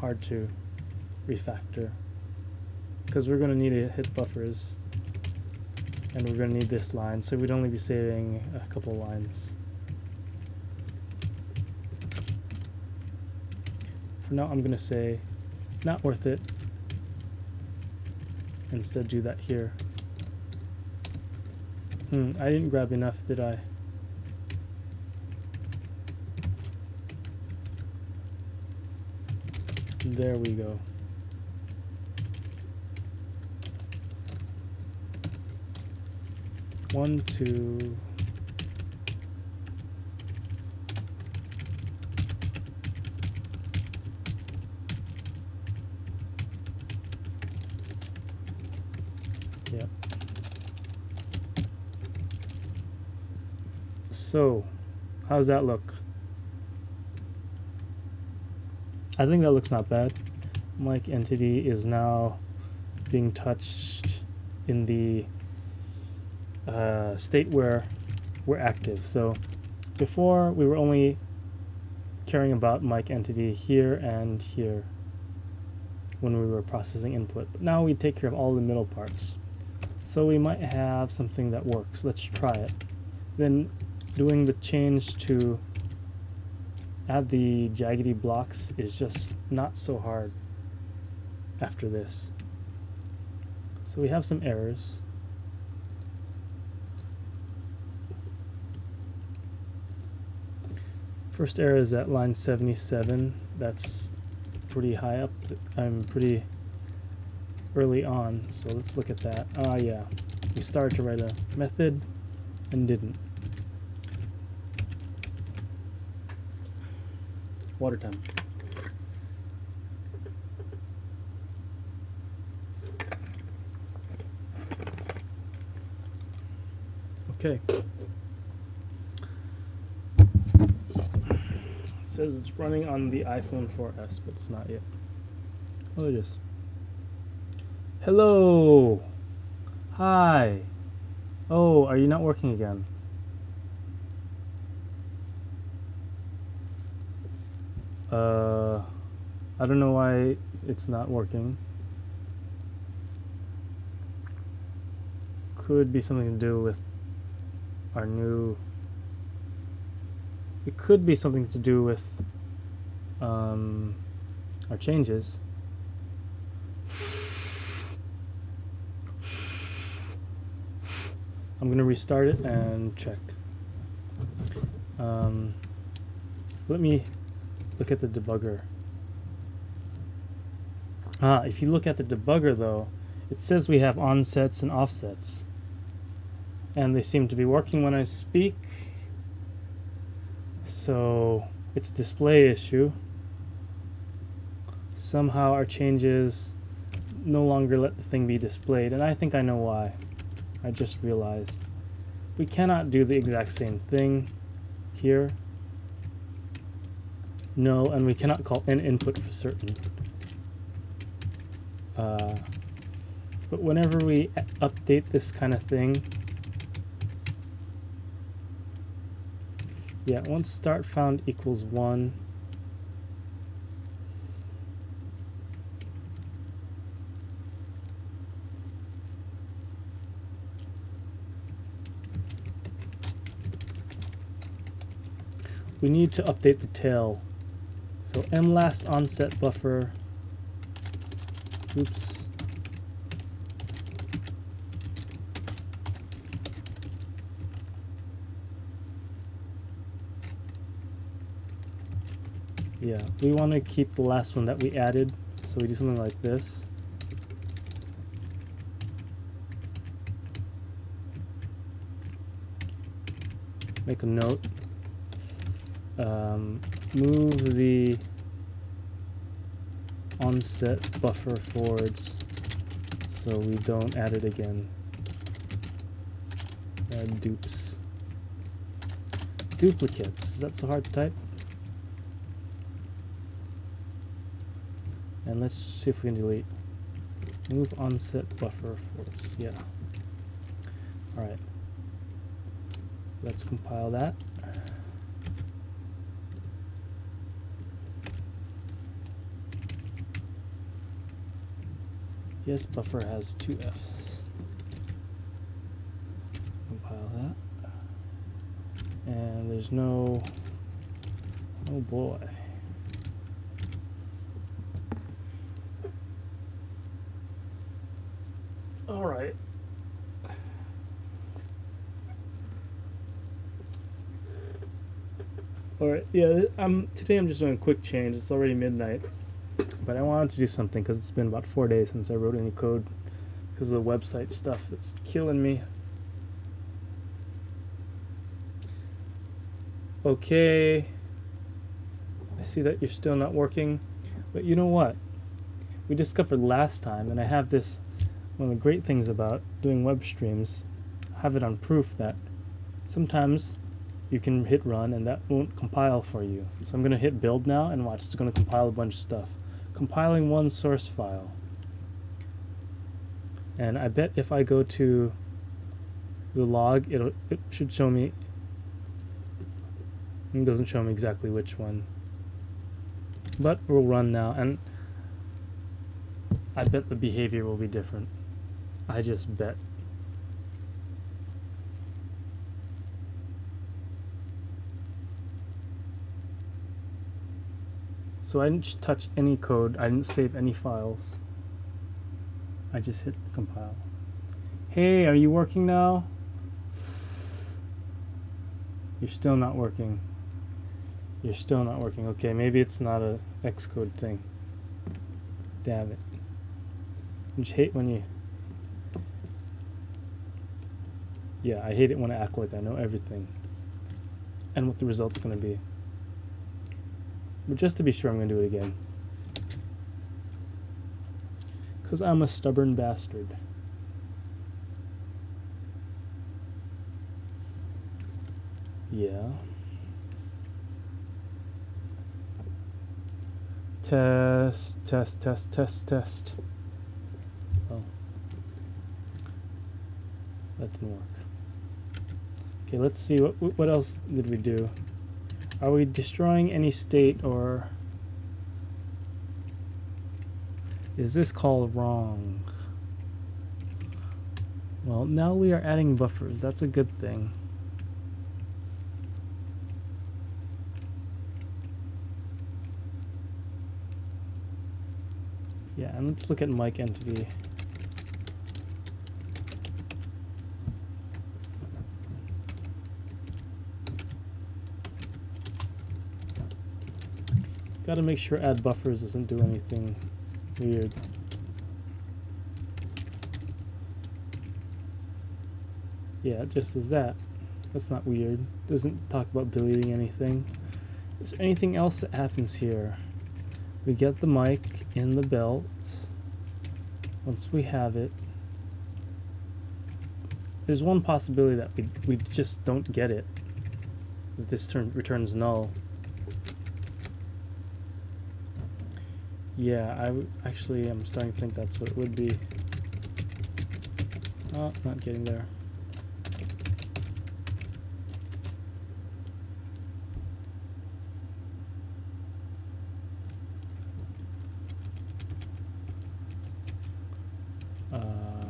hard to refactor because we're going to need to hit buffers, and we're going to need this line, so we'd only be saving a couple lines. For now, I'm going to say not worth it. Instead, do that here. I didn't grab enough, did I? There we go. One, two. Yep. So, how's that look? I think that looks not bad. Mic entity is now being touched in the state where we're active. So before we were only caring about mic entity here and here when we were processing input, but now we take care of all the middle parts. So we might have something that works. Let's try it. Then doing the change to add the jaggedy blocks is just not so hard after this. So we have some errors. First error is at line 77. That's pretty high up. I'm pretty early on, so let's look at that. Yeah, we started to write a method and didn't. Water time. Okay. It says it's running on the iPhone 4S, but it's not yet. Oh, it is. Hello. Hi. Oh, are you not working again? I don't know why it's not working. Could be something to do with our new... It could be something to do with our changes. I'm going to restart it and check. Let me look at the debugger. If you look at the debugger though, it says we have onsets and offsets. And they seem to be working when I speak. So it's a display issue. Somehow our changes no longer let the thing be displayed, and I think I know why. I just realized we cannot do the exact same thing here. No, and we cannot call n input for certain. But whenever we update this kind of thing, yeah, once start found equals 1, we need to update the tail. So mlast onset buffer, oops. Yeah, we want to keep the last one that we added, so we do something like this. Make a note. Move the onset buffer forwards so we don't add it again. Add dupes. Duplicates. Is that so hard to type? And let's see if we can delete. Move onset buffer forwards. Yeah. Alright. Let's compile that. Yes, buffer has 2 Fs. Compile that. And there's no... Oh boy. Alright. Alright, yeah, today I'm just doing a quick change. It's already midnight. But I wanted to do something because it's been about 4 days since I wrote any code because of the website stuff that's killing me. Okay. I see that you're still not working. But you know what? We discovered last time, and I have this, one of the great things about doing web streams, I have it on proof that sometimes you can hit run and that won't compile for you. So I'm going to hit build now and watch, it's going to compile a bunch of stuff. Compiling one source file. And I bet if I go to the log, it should show me. It doesn't show me exactly which one. But we'll run now, and I bet the behavior will be different. I just bet. So I didn't touch any code. I didn't save any files. I just hit compile. Hey, are you working now? You're still not working. You're still not working. Okay, maybe it's not a Xcode thing. Damn it. I just hate when you... Yeah, I hate it when I act like I know everything. And what the result's going to be. But just to be sure, I'm going to do it again. Because I'm a stubborn bastard. Yeah. Test, test, test, test, test. Oh. That didn't work. Okay, let's see, what else did we do? Are we destroying any state, or is this call wrong? Well, now we are adding buffers. That's a good thing. Yeah, and let's look at mic entity. Got to make sure add buffers doesn't do anything weird. Yeah, it just is that. That's not weird. Doesn't talk about deleting anything. Is there anything else that happens here? We get the mic in the belt. Once we have it, there's one possibility that we just don't get it. That this returns null. Yeah, actually I'm starting to think that's what it would be. Oh, not getting there.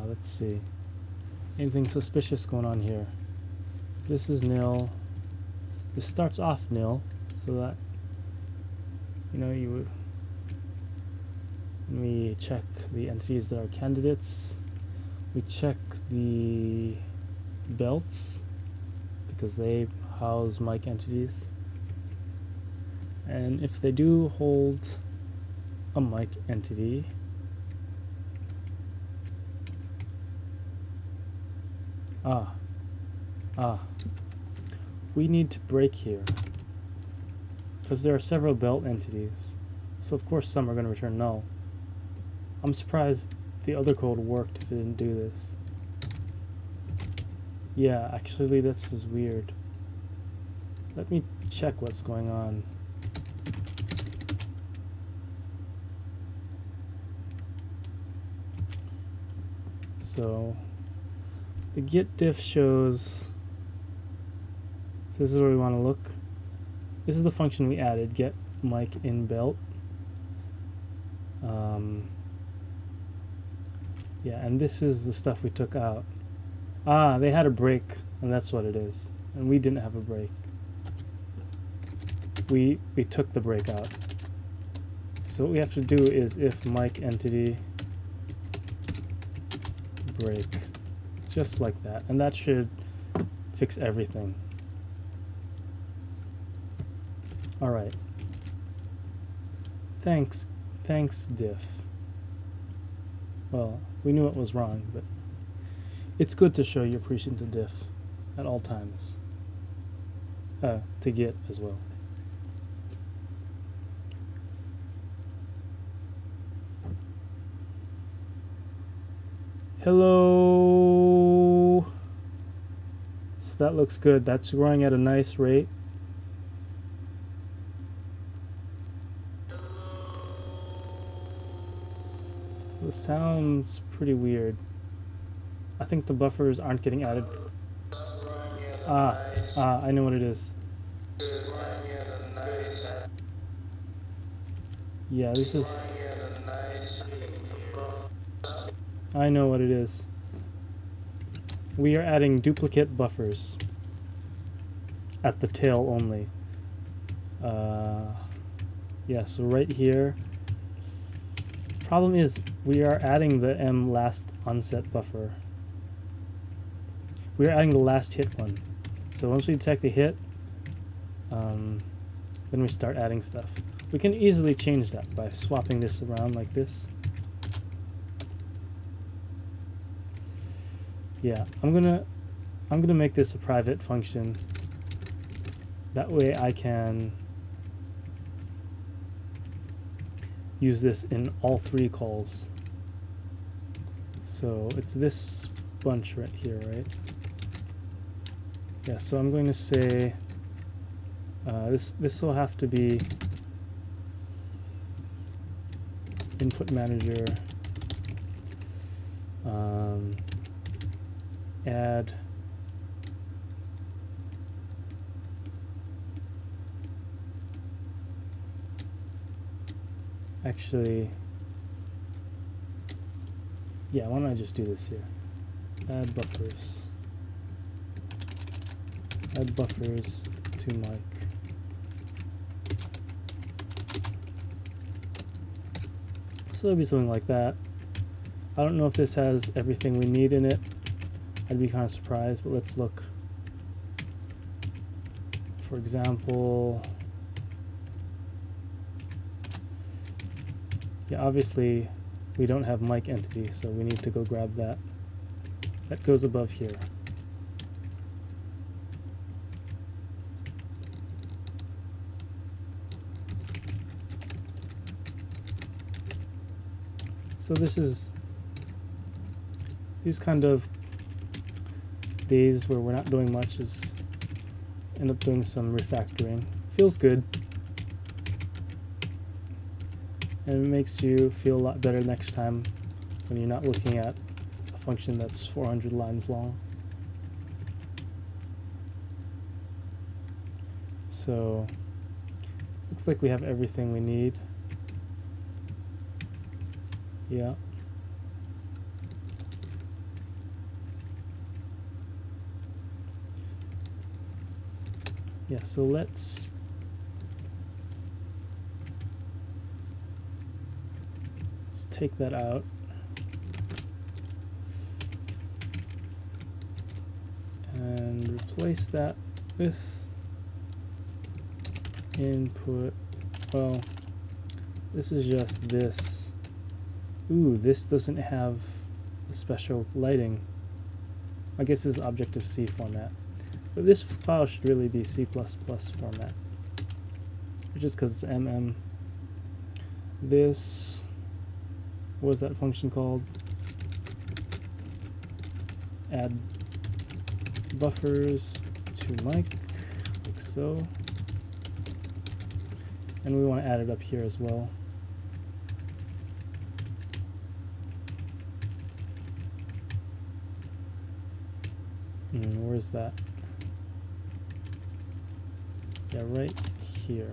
Let's see. Anything suspicious going on here? This is nil. This starts off nil, so that, you know, you would. We check the entities that are candidates. We check the belts because they house mic entities. And if they do hold a mic entity, we need to break here because there are several belt entities. So of course some are going to return null. I'm surprised the other code worked if it didn't do this. Yeah, actually this is weird. Let me check what's going on. So the git diff shows, this is where we want to look. This is the function we added, get mic in belt. Yeah, and this is the stuff we took out. Ah, they had a break, and that's what it is. And we didn't have a break. We took the break out. So what we have to do is if mic entity break, just like that, and that should fix everything. All right. Thanks diff. Well, we knew it was wrong, but it's good to show your appreciation to diff at all times. To Git as well. Hello. So that looks good. That's growing at a nice rate. It sounds pretty weird. I think the buffers aren't getting added. I know what it is. Yeah, this is... I know what it is. We are adding duplicate buffers at the tail only. Yeah, so right here. Problem is, we are adding the M last onset buffer. We are adding the last hit one. So once we detect a hit, then we start adding stuff. We can easily change that by swapping this around like this. Yeah, I'm gonna make this a private function. That way I can use this in all three calls. So it's this bunch right here, right? Yeah, so I'm going to say this will have to be input manager add actually, yeah, why don't I just do this here? Add buffers to mic. So it'll be something like that. I don't know if this has everything we need in it. I'd be kind of surprised, but let's look. For example, yeah, obviously we don't have mic entity, so we need to go grab that. That goes above here. So this is these kind of days where we're not doing much is end up doing some refactoring. Feels good. And it makes you feel a lot better next time when you're not looking at a function that's 400 lines long. So looks like we have everything we need. Yeah. Yeah, so let's take that out. And replace that with input. Well, this is just this. Ooh, this doesn't have a special lighting. I guess this is Objective-C format. But this file should really be C++ format. Just because it's MM. This, what was that function called? Add buffers to mic, like so. And we want to add it up here as well. Where's that? Yeah, right here.